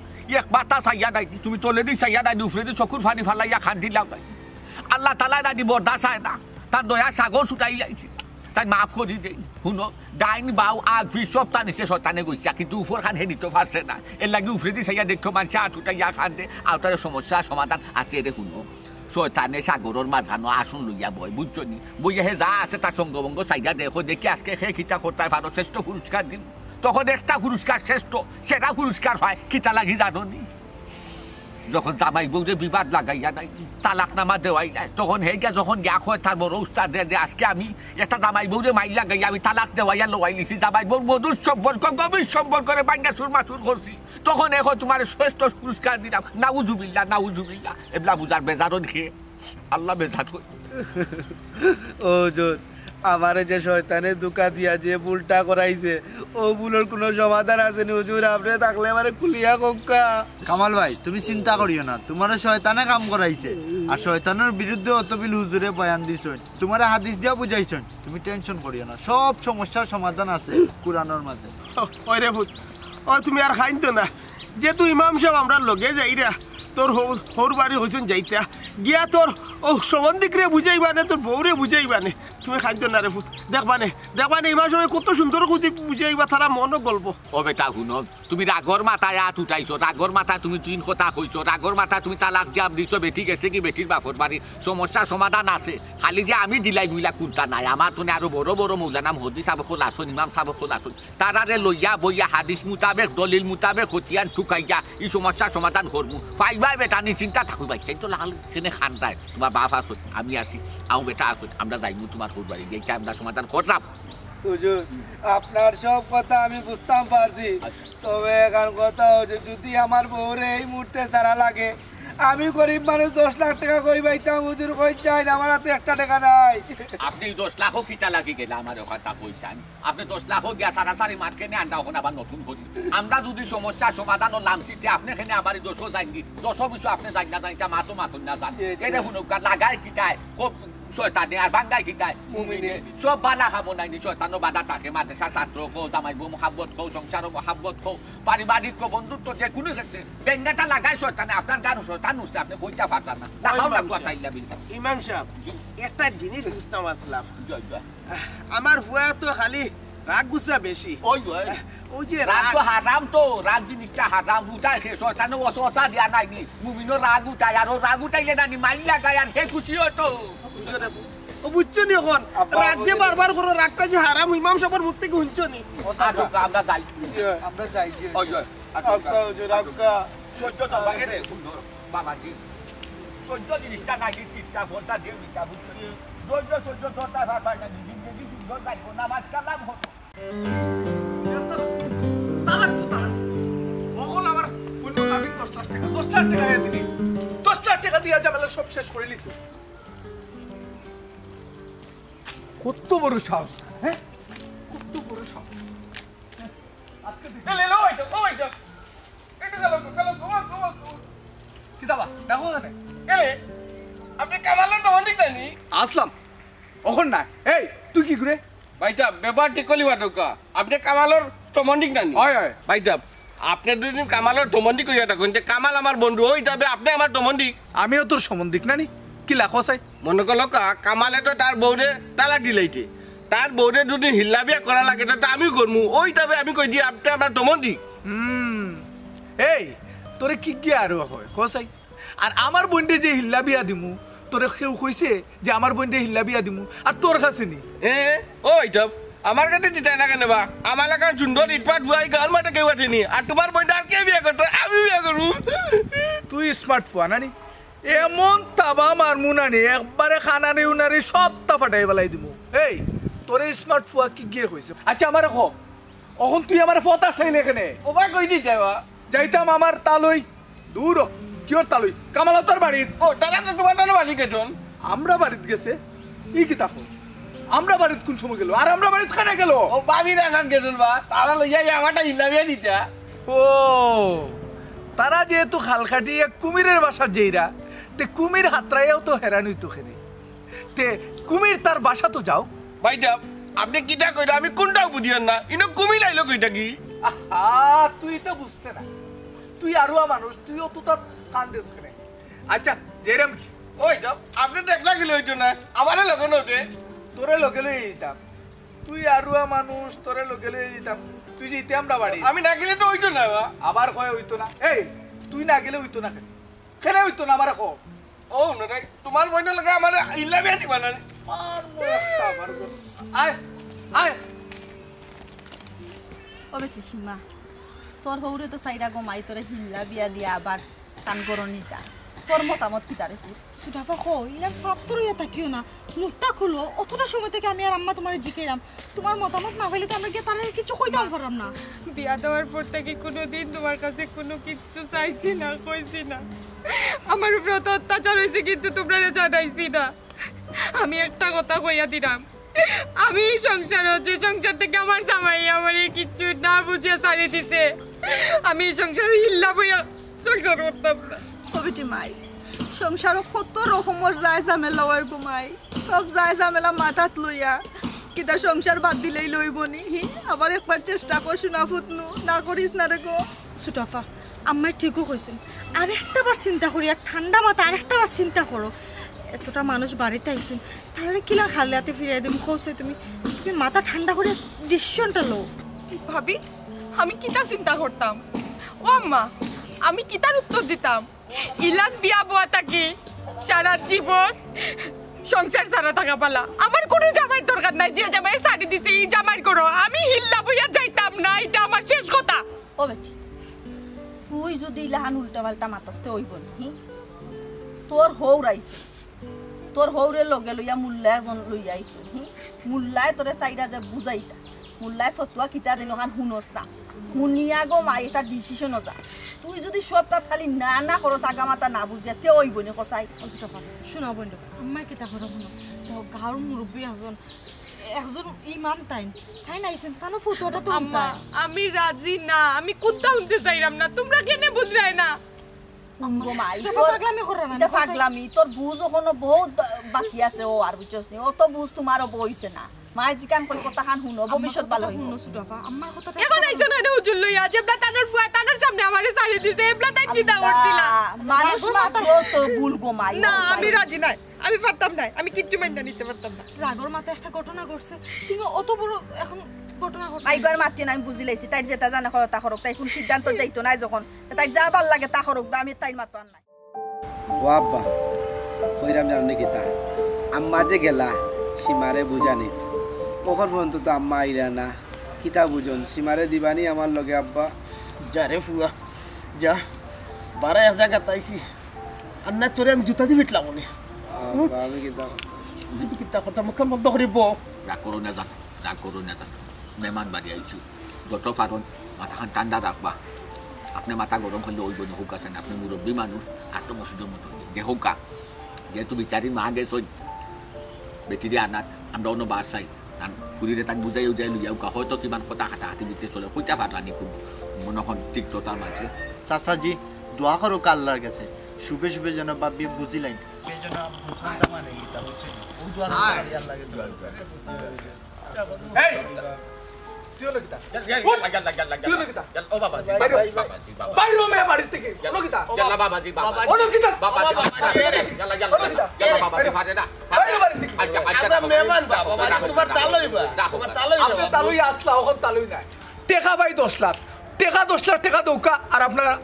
একবার তা চাইয়া নাই তুমি তলে দি চাইয়া নাই উফরে দি চকুর ফানি ফালাইয়া খান দিলাও নাই আল্লাহ তালা নাই দি বর্দা চায় না তার দয়া সাগর ছুটাই যাইছে তাই মাফ করি দেই শুনো ডাইন বাউ আগ ফি সব টানিছে শয়তানে গইছে কিন্তু উপর খান হে নিতে পারছে না এর লাগি উফরে দি চাইয়া দেখো মানুষ আটুটাইয়া খান দে আর তার সমস্যা সমাধান আছে রে শুনো শয়তানে সাগরের মাঝখানো আসন লইয়া বই বুঝছো নি বইয়া হে যা আছে তার সঙ্গভঙ্গ চাইয়া দেখো দেখি আজকে সে খিতা করতে পারো শ্রেষ্ঠ পুরস্কার দিন তখন একটা পুরস্কার শ্রেষ্ঠ সেটা পুরস্কার হয় খিতা লাগি জানো নি যখন জামাই বউরে বিবাদ লাগাইয়া নাই তালাকনামা দেওয়াই নাই তখন হেগা যখন গিয়া হয় তার বড় উস্তাদ দে আজকে আমি একটা জামাই বউরে মাই লাগাইয়া আমি তালাক দেওয়াইয়া লোয়াই নিছি জামাই বউর মধুর সম্পর্ক গভীর সম্পর্কে বাঙ্গা সুরমাসুর করছি তখন এখন তোমার শ্রেষ্ঠ পুরস্কার দিলাম নাউজুবিল্লাহ এবলা বুঝার বেজারও দেখে আল্লাহ বেজার কই ও হুজুর আমারে যে শয়তানে ধোঁকা দিয়া যে ভুলটা করাইছে ও ভুলের কোনো সমাধান আছে নি হুজুর আপনি থাকলে আমারে কুলিয়া কোক্কা কামাল ভাই তুমি চিন্তা করিও না তোমার শয়তানে কাম করাইছে আর শয়তানের বিরুদ্ধে অতবিল হুজুরে বয়ান দিছেন তোমার হাদিস দিয়া বুঝাইছেন তুমি টেনশন করিও না সব সমস্যার সমাধান আছে কুরআনের মাঝে ওই রে ফুট ও তুমি আর খাইতো না যেহেতু ইমাম সাহেব আমরা লগে যাইরা তোর হৌর বাড়ি হইছন যাইতা গিয়া তোর ও সম্বন্ধিকরে বুঝাইবানে তোর বউরে বুঝাইবানে তুমি খাইতো না রে ফুট দেখবানে ইমাম সাহেব কত সুন্দর বুঝাইবা তারা মনও গল্প ও বেটা শুনো তুমি রাগর মাথায় হাত উঠাইছো রাগর মাথা তুমি তুই কথা কইছো রাগর মাথা তুমি তালাক দিয়া দিছো বেটি গেছে কি বেটির বাপর বাড়ি সমস্যা সমাধান আছে খালি যে আমি দিলাই বুইলা কোনটা নাই আমার তো আরো বড় বড় মৌলানা মহদি সাহেব খোল আসুন ইমাম সাহেব খোল আসুন তারারে লইয়া বইয়া হাদিস মুতাবেক দলিল মুতাবেক হতিয়ান ঠুকাইয়া এই সমস্যার সমাধান করবো ফাইবাই বেটা নি চিন্তা থাকুই ভাই চাই তো লাগাল সেনে খান্দায় তোমার বাপ আসুন আমি আসি আও বেটা আসুন আমরা যাইবো তোমার হোর বাড়ি এইটা আমরা সমাধান করলাম হুজুর আপনার সব কথা আমি বুঝতাম পারছি তবে এখন কথা হচ্ছে যদি আমার বউরে এই মুহূর্তে সারা লাগে আমি গরিব মানুষ 10 লাখ টাকা কই পাইতাম হুজুর কই চাই না আমার হাতে 1 টাকা নাই আপনি 10 লাখও কিটা লাগি গেলে আমার কথা কইছেন আপনি 10 লাখও গিয়া সারাসারি মাঠ কেনে আনটা এখন আবার নতুন করি আমরা যদি সমস্যা সমাধান ও লামসিতে আপনি এখানে আমার 200 যাইনি 200 বিষয় আপনি যাই না যাইতা মাতুন না জান এটা হুনো লাগাই কিটায় খুব শয়তানে আর বাঙ্গাই কিটায় মুমিনে সব বালা খাবো নাই শয়তানো বাধা থাকে মাদ্রাসা ছাত্র কো জামাই বউ মহব্বত কো সংসার মহব্বত কো পারিবারিক কো বন্ধুত্ব যে কোনো ক্ষেত্রে বেঙ্গাটা লাগাই শয়তানে আপনার গান শয়তান হচ্ছে আপনি কইতা পারতাম না লাগাও না কথা ইল্লা বিল্লাহ ইমাম সাহেব একটা জিনিস বুঝতাম আসলাম জয় জয় আমার ফুয়া তো খালি রাগ গুসা বেশি ওই যে রাগ তো হারাম তো রাগ জিনিসটা হারাম উঠায় সে শয়তানে ওসওয়াসা দিয়া নাই নি মুমিনো রাগ উঠায় আর রাগ উঠাইলে না নি মাইল লাগায় আর হে খুশি হতো ও বুঝছো নি এখন রাগ যে বারবার করো রাগটা যে হারাম ইমাম সাহেবের মুখ থেকে শুনছো নি আমরা যাই ওই জয় আক্কা হুজুর আক্কা সহ্য তো বাগে রে সুন্দর বাবাজি সহ্য জিনিসটা নাকি চিন্তা করতা দিয়ে মিটা বুঝছো সহ্য ধরতা ভাই না জিন্দগি সুন্দর যাইবো নামাজ কালাম হতো তালাক তো তালাক ওগুলো আমার অন্য আমি 10 লাখ টাকা দিলি 10 লাখ টাকা দিয়া যাবে সব শেষ করে নিত কত বড় সাহস হ্যাঁ কত বড় সাহস আজকে এলে ওই তো এটা গেল কি দাবা দেখো না এ আপনি কামালের দমন্ডিক জানি আসলাম ওখন না এই তুই কি করে ভাইটা ব্যাপার ঠিক করলি বাটকা আপনি কামালর টমন্ডিক নানি হয় হয় ভাইটা আপনি দুদিন কামালর টমন্ডিক কইয়া থাকুন যে কামাল আমার বন্ধু হই যাবে আপনি আমার টমন্ডিক আমিও তোর সম্বন্ধিক নানি কি লাখো চাই মনে করলো কামালে তো তার বউরে তালাক দিলাইতে তার বউরে যদি হিল্লা বিয়া করা লাগে তো আমি করমু ওই যাবে আমি কই দিই আপনি আমার টমন্ডিক এই তোরে কি কি আর হয় কসাই আর আমার বন্ধে যে হিল্লা বিয়া দিমু তোরে কেউ কইছে যে আমার বন্ধে হিল্লা বিয়া দিমু আর তোর কাছে নি ওই যাব আমার কাছে দিতে না কেন বা আমার এলাকার সুন্দর ইটপাট বুয়াই গাল মাঠে কেউ আঠেনি আর তোমার বইটা আর কে বিয়ে করতো আমি বিয়ে করবো তুই স্মার্ট ফোন নানি এমন তাবা মারমু নানি একবারে খানারি উনারি সব তা ফাটাই বেলাই দিমু এই তোরে স্মার্ট ফোন কি গিয়ে কইছে আচ্ছা আমার ক এখন তুই আমার ফত আসলে এখানে ওবা কই দি যাবা যাইতাম আমার তালই দূর কিওর তালই কামালতার বাড়িত ও তারা তো তোমার নানো বালি কেটন আমরা বাড়িত গেছে ই কি তাকো আমরা বাড়িত কোন সময় গেল আর আমরা বাড়িত খানে গেল ও বাবি রাখান কেটন বা তারা লইয়া যায় আমারটা ইল্লাবিয়া দিতা ও তারা যেহেতু খাল খাটিয়ে কুমিরের বাসা যেইরা তে কুমির হাতরাইয়াও তো হেরান হইতো খেনে তে কুমির তার বাসা তো যাও ভাইটা আপনি কিটা কইরা আমি কোনটাও বুঝিয়ান না ইনো কুমি লাইলো কইটা কি আহা তুই তো বুঝতে না তুই আরুয়া মানুষ তুই অত তার কান দিস খেনে আচ্ছা যেরম কি ওই যাব আপনি দেখলা গেল হইতো না আমারে লগন হতে তোরে লগে লই যেতাম তুই আরুয়া মানুষ তোরে লগে লই যেতাম তুই যেতে আমরা বাড়ি আমি না গেলে তো হইতো না বা আবার কয় হইতো না এই তুই না গেলে হইতো না কেন হইতো না আমারে কো ও না তোমার বইনা লাগে আমারে ইল্লাবিয়া দিবা না আর মস্তা বারগো আয় আয় ও বেটি সীমা তোর হৌরে তো সাইরা গমাই তোরে হিল্লা বিয়া দিয়া আবার টান করনিতা তোর মতামত কি তারে সুটাফা কো ইলা ফাত্তরিয়া তাকিও না মুখটা খুলো অতটা সময় থেকে আমি আর আম্মা তোমারে জিকেরাম তোমার মতামত না হইলে তো আমরা গিয়ে তারে কিছু কইতাম পারলাম না বিয়া দেওয়ার পর থেকে কোনোদিন তোমার কাছে কোনো কিছু চাইছি না কইছি না আমার উপরে তো অত্যাচার হয়েছে কিন্তু তোমরা জানাইছি না আমি একটা কথা কইয়া দিলাম আমি সংসার হচ্ছে সংসার থেকে আমার জামাই আমার কিছু না বুঝিয়ে ছাড়ি দিছে আমি সংসার হিল্লা বইয়া সংসার করতাম না কবিটি মাই সংসারও কত রকমের যায় ঝামেলা হয় ঘুমাই সব যায় ঝামেলা মাথাত লইয়া কিতা সংসার বাদ দিলেই লইবনি আবার একবার চেষ্টা করছো না ফুটনু না করিস না রে গো সুটাফা আম্মাই ঠিকও কইছেন আর একটা বার চিন্তা করি আর ঠান্ডা মাথা আর একটা বার চিন্তা করো এতটা মানুষ বাড়িতে আইসুন তাহলে কিলা খালি হাতে ফিরিয়ে দিম কৌছে তুমি তুমি মাথা ঠান্ডা করে ডিসিশনটা লো ভাবি আমি কিতা চিন্তা করতাম ও আম্মা আমি কিতার উত্তর দিতাম ইলান বিয়া বুয়া থাকি সারা জীবন সংসার সারা থাকা পালা আমার কোনো জামাইয়ের দরকার নাই যে জামাই শাড়ি দিছে এই জামাই করো আমি হিল্লা বইয়া যাইতাম না এটা আমার শেষ কথা ও বেটি তুই যদি ইলাহান উল্টা পাল্টা মাতস্তে হইব নি তোর হৌর আইছে তোর হৌরে লগে লইয়া মুল্লা এজন লইয়া আইছো মুল্লায় তোরে চাইরা যে বুঝাইতা মুল্লায় ফতুয়া কিতা দিন ওখান শুনোস না শুনিয়া গো মাই এটা ডিসিশন যা তুই যদি সব তাত খালি না না করস আগা মাতা না বুঝিয়া তে ওইব নি কসাই শোনা বন্ধু আম্মাই কিতা করো শুনো গাঁর মুরব্বী একজন ইমাম তাই নাইছেন তানো ফটোটা তো আম্মা আমি রাজি না আমি কুত্তা উনতে চাইরাম না তোমরা কেনে বুঝরাই না গো মাই পাগলামি করো না পাগলামি তোর বুঝ ওখানে বহুত বাকি আছে ও আর বুঝছস নি অত বুঝ তোমারও বইছে না মাই জিকান কোন কথা খান শুনো ভবিষ্যৎ ভালো হইব শুনো সুটাফা আম্মার কথাটা এখন আইছন না উজুল লইয়া যেবলা তানোর ফুয়া তানোর সামনে আমারে সারি দিছে এবলা তাই কিতা করছিলা মানুষ মাত্র তো ভুল গো মাই না আমি রাজি নাই আমি পারতাম না আমি কিচ্ছু মাইনা নিতে পারতাম না রাগর মাথায় একটা ঘটনা ঘটছে তুমি অত বড় এখন ঘটনা ঘটছে আইবার মাতি না আমি বুঝি লাইছি তাই যেটা জানা কথা করক তাই কোন সিদ্ধান্ত যাইতো না যখন তাই যা ভাল লাগে তা করক আমি তাই মাতো আর নাই ও আব্বা কইরাম জানি কি তা আম্মা যে গেলা সীমারে বুঝানি কখন পর্যন্ত তো আম্মা আইরা না কিতা বুঝন সীমারে দিবানি আমার লগে আব্বা যা রে ফুয়া যা 12 জায়গা তাইছি আর না তোরে আমি জুতা দি ফিটলাম মনে আব্বা আমি কিতা তুমি কিতা কথা মুখ বন্ধ করিব রাগ করো না জান মেহমান বাড়ি আইছি যত পারন মাথাখান ঠান্ডা রাখবা আপনি মাথা গরম করলে ওই বনি হোক আছেন আপনি মুরব্বী মানুষ আর তো মসজিদের মতো দেহকা যেহেতু বিচারি মা গেছ বেটিরে আনাত আমরা অন্য বার চাই তান ফুরিরে তাক বুঝাই উজাই লুইয়া হয়তো কিমান কথা হাঁটাহাঁটি দিতে চলে কইটা পারলানি কোন মনখন তিক্ততার মাঝে চাচাজি দোয়া করো আল্লাহর কাছে শুভে শুভে যেন বাবি বুঝিলাইন কে যেন বুঝানটা মানে গীতা হচ্ছে ও দোয়া করি আল্লাহকে এই তুই লগিতা তুই লগিতা ও বাবা বাইরে মে বাড়ি থেকে লগিতা ইয়াল্লা বাবাজি ও লগিতা বাবাজি ইয়াল্লা বাবাজি ফাটে না বাইরে বাড়ি থেকে আচ্ছা মেহমান বাবা তোমার তালইবা তোমার তালইবা আপনি তালুই আসলা ওখান তালুই নাই টেকা ভাই 10 লাখ টেকা 10 লাখ টাকা দৌকা আর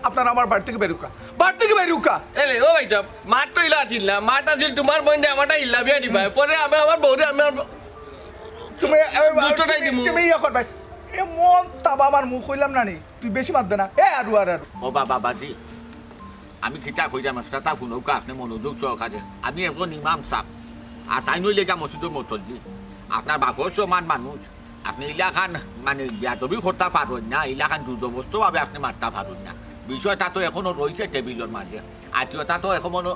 আপনার আমার বাড়ি থেকে বেরুকা বাড়ি থেকে বেরুকা এলে ও ভাইটা মার তো ইলা ছিল না মাটা ছিল তোমার বইনে আমারটা ইল্লা বিয়া দিবা পরে আমি আমার বউরে আমি তুমি ইয়া করবাই এ মন তাবা আমার মুখ হইলাম না নি তুই বেশি মারবে না এ আর ও বাবাজি আমি খিতা কইরা মাস্টারটা ফুনৌকা আপনি মনোযোগ সহকারে আমি একজন ইমাম সাহেব আর তাই নইলে গা মসজিদের মতলবি আপনার বাপর সমান মানুষ আপনি ইলাখান মানে বিয়াদবি করতে পারেন না, ইলাখান দুর্যবস্থভাবে আপনি মারতে পারেন না। বিষয়টা তো এখনো রয়েছে টেবিলের মাঝে, আত্মীয়তা তো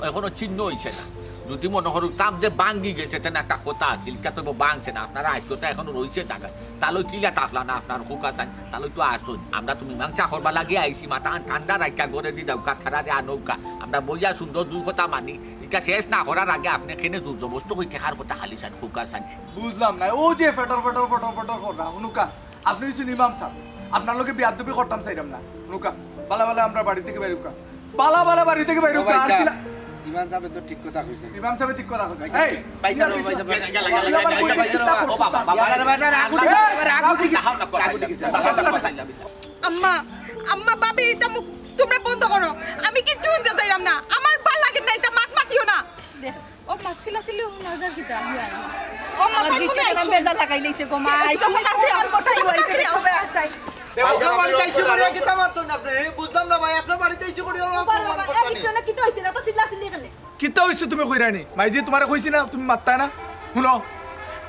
এখনো চিহ্ন হয়েছে না। যদি মনে করুন কাম যে ভাঙ্গি গেছে তেন একটা কথা আছে, এটা তো ভাঙছে না, আপনারা আত্মীয়তা এখনো রয়েছে জায়গায়, তাহলে কিলা থাকলা না আপনার হুক আছেন, তাহলে তো আসুন। আমরা তুমি মাংসা করবা লাগিয়ে আইসি, মাথা ঠান্ডা রাখা করে দি দৌকা খারা যে আনৌকা, আমরা বইয়া সুন্দর দুই কথা মানি। এটা শেষ না করার আগে আপনি এখানে দুর্যবস্তু হয়ে ঠেকার কথা খালি চান, হুক আছেন। বুঝলাম না ও যে ফেটর করবা হুনুকা, আপনি হচ্ছেন ইমাম সাহেব, আপনার লোকে বিয়াদবি করতাম চাইলাম না হুনুকা। বালা বালা আমরা বাড়ি থেকে বাইরুকা, বালা বাড়ি থেকে বাইরুকা। ইমাম সাহেব তো ঠিক কথা কইছে, ইমাম সাহেব ঠিক কথা কইছে। এই পয়সা লো আম্মা আম্মা বাবির এটা মুখ তোমরা বন্ধ করো, আমি কিচ্ছু শুনতে চাইলাম না, আমার ভাল লাগে না, এটা মাত মাতিও না। দেখ ও মাছিলা নজর কিতা ও মাথা দিতে না বেজা লাগাই লইছে গো মা, আই তো কাছে আর বসাই হই করে হবে আসাই। আপনার বাড়িতে আইছি করে কিতা মারতো না আপনি, বুঝলাম না ভাই, আপনার বাড়িতে আইছি করে এই কিটা হইছে না তো সিলা সিলি কেন কিতা হইছে তুমি কইরানি মাইজি, তোমারে কইছি না তুমি মারতা না। শুনো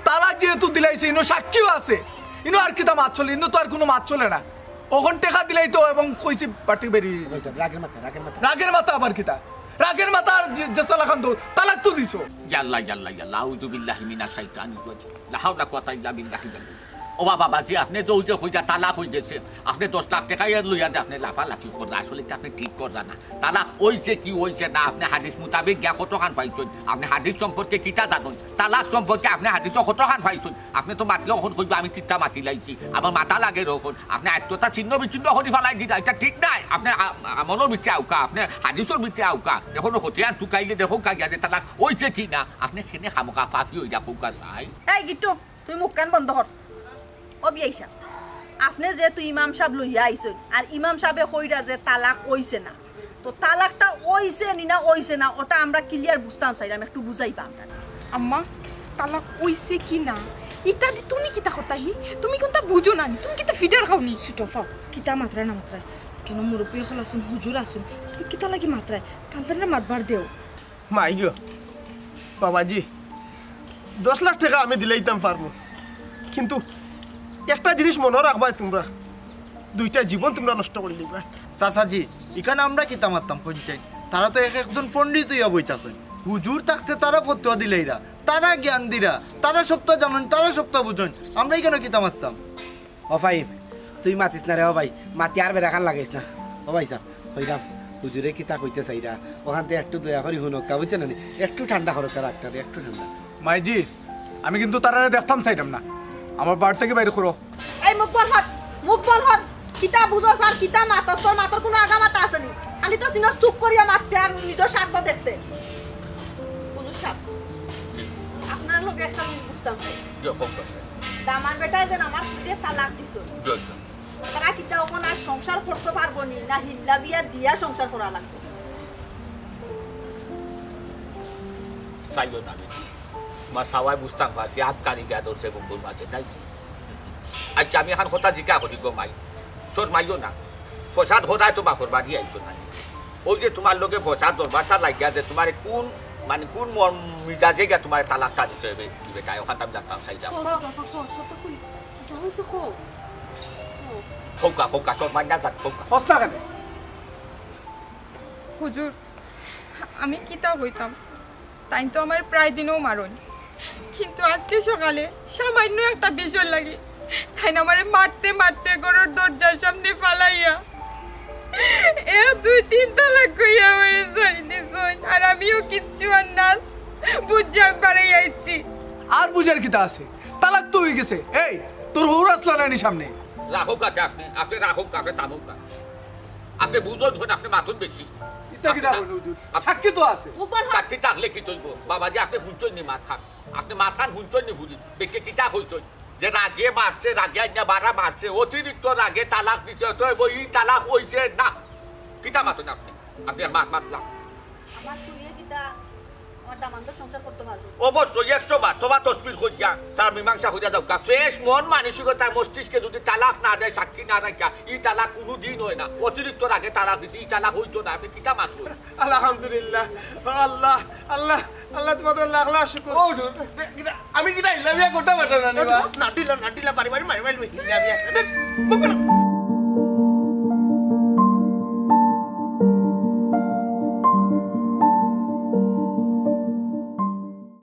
তালাক যেহেতু দিলাইছে, ইনো সাক্ষীও আছে, ইনো আর কিতা মাছ চলে, ইনো তো আর কোনো মাছ চলে না। ওখান টেকা দিলাই তো এবং কইছি পার্টি বেরিয়ে রাগের মাথা আবার কিতা রাগের মাথা আর জেসা লাখান তো তালাক তো দিছো। ইয়াল্লাহ ইয়াল্লাহ ইয়াল্লাহ আউযু বিল্লাহি মিনাশ শাইতানির রাজিম, লা হাওলা কুওয়াতা ইল্লা বিল্লাহি। ও বাবা জি আপনি যে হইতা তালাক হই গেছে, আপনি 10 লাখ টাকা লইয়া যে আপনি লাফালাফি করলেন, আসলে আপনি ঠিক করলেন না। তালাক হইছে কি হইছে না, আপনি হাদিস মোতাবেক গিয়া কতখান পাইছেন, আপনি হাদিস সম্পর্কে কিতা জানেন, তালাক সম্পর্কে আপনি হাদিস কতখান পাইছেন। আপনি তো মাতলে ওখান কইবা আমি তিনটা মাতি লাইছি, আমার মাথা লাগে রখন, আপনি আত্মতা ছিন্ন বিচ্ছিন্ন হরি ফেলাই দিতা, এটা ঠিক নাই। আপনি আমলের ভিতরে আউকা, আপনি হাদিসের ভিতরে আউকা, এখন হতিয়ান টুকাইলে দেখো কাগিয়া যে তালাক হইছে কি না, আপনি সেনে খামকা পাফি হইয়া ফুকা চাই। এই গিট্টু তুই মুখ কান বন্ধ কর। ও বিয়াইছা আপনি যে তুই ইমাম সাহেব লইয়া আইছেন, আর ইমাম সাহেবে কইরা যে তালাক হইছে না, তো তালাকটা হইছে নি না হইছে না ওটা আমরা ক্লিয়ার বুঝতাম চাই, আমি একটু বুঝাইবা আপনারা। আম্মা তালাক হইছে কি না এটা তুমি কিতা করতাহি, তুমি কোনটা বুঝো না, তুমি কিতা ফিডার খাওনি সুটফা কিতা মাত্রা না মাত্রা কেন মুরব্বী হল আসুন হুজুর আসুন, তুমি কিতা লাগি মাত্রায় তান্তারে মাতবার দেও। মাই গো বাবাজি 10 লাখ টাকা আমি দিলাইতাম পারবো, কিন্তু একটা জিনিস মনে রাখবাই, তোমরা 2টা জীবন তোমরা নষ্ট করে দিবা। চাচাজি এখানে আমরা কিতা মারতাম পঞ্চায়েত, তারা তো একজন পণ্ডিত হইয়া বইতাছেন, হুজুর থাকতে তারা ফতোয়া দিলাইরা, তারা জ্ঞান দিরা, তারা সপ্তাহ জানেন, তারা সপ্তাহ বুঝেন, আমরা এখানে কিতা মারতাম। ও ভাই তুই মাতিস না রে, ও ভাই মাতি আর বেড়াখান লাগাইস না। ও ভাই সাহেব হইরাম হুজুরে কিতা কইতে চাইরা, ওখান থেকে একটু দয়া করি হুনকা বুঝছেন না, একটু ঠান্ডা করো তার একটা একটু ঠান্ডা। মাইজি আমি কিন্তু তারা দেখতাম চাইতাম না, আমার বাড়ি থেকে বাইরে করো। এই মুখ বল হট কিতা বুঝছস আর কিতা মাতস, তোর মাতর কোনো আগা মাথা আছে নি, খালি তো সিনস চুপ করিয়া মারতে আর নিজের স্বার্থ দেখতে। বুঝছ সাহেব আপনার লোক একটা বুঝতাম চাই, দামান বেটা যেন আমার খুঁজে তালাক দিছো, তারা কিতা ওখানে আর সংসার করতে পারবো নি না, হিল্লা বিয়া দিয়া সংসার করা লাগবে। সাইও না মা সবাই বুঝতাম পারছি আতকারি গা দোষে বন্ধুর মাঝে নাই। আচ্ছা আমি এখন কথা জিজ্ঞা করি গো মাই, তোর মাইও না ফসাদ হরাই তো বাপর বাড়ি আইছো না, ওই যে তোমার লোকে ফসাদ দরবারটা লাগিয়া যে তোমার কোন মানে কোন মিজাজে গিয়া তোমার তালাকটা দিছে বেটা, ওখান আমি জানতাম চাই যাও খোকা খোকা সব মাইনা যাক খোকা হস্তা কেন হুজুর আমি কিতা হইতাম, তাই তো আমার প্রায় দিনও মারণ, কিন্তু আজকে সকালে সামান্য একটা বিষয় লাগে তাই না আমারে মারতে মারতে ঘরের দরজার সামনে ফালাইয়া 2-3 তালাক কইয়া আমারে ছাড়ি দিছেন, আর আমিও কিচ্ছু আর না বুঝা পারে আইছি। আর বুঝার কিতা আছে, তালাক তো হয়ে গেছে। এই তোর হুর আসলা রানি সামনে রাখো কাছে আপনি রাখো কাছে তামুক আপনি বুঝুন আপনি মাথুন বেশি সাক্ষী তো আছে, চাকরি থাকলে কি চলবো বাবাজি, আপনি শুনছেন নি মাত খান, আপনি মাত খান শুনছেন নি ফুলি বেশি কিতা হইছেন যে রাগে মারছে, রাগে আইনা বাড়া মারছে, অতিরিক্ত রাগে তালাক দিছে, তো ওই তালাক হইছে না কিতা মাতুন আপনি মাতলাম আমার শুনিয়ে কিতা আমার দামান তো সংসার করতে পারবো অবশ্যই 100 বার তোমার তসবির হইয়া তার মীমাংসা হইয়া দাও, ফ্রেশ মন মানসিকতার মস্তিষ্কে যদি তালাক না দেয়, সাক্ষী না রাখা, ই তালাক কোনো দিন হয় না। অতিরিক্ত রাগে তালাক দিছে, ই তালাক হইতো না, আপনি কিতা মাতুন। আলহামদুলিল্লাহ আল্লাহ আল্লাহ আল্লাহ তোমাদের লাখ লাখ শুকর। আমি কিটা ইলামিয়া কোটা বাটা না নাটিলা বাড়ি বাড়ি মারি হিল্লা বিয়া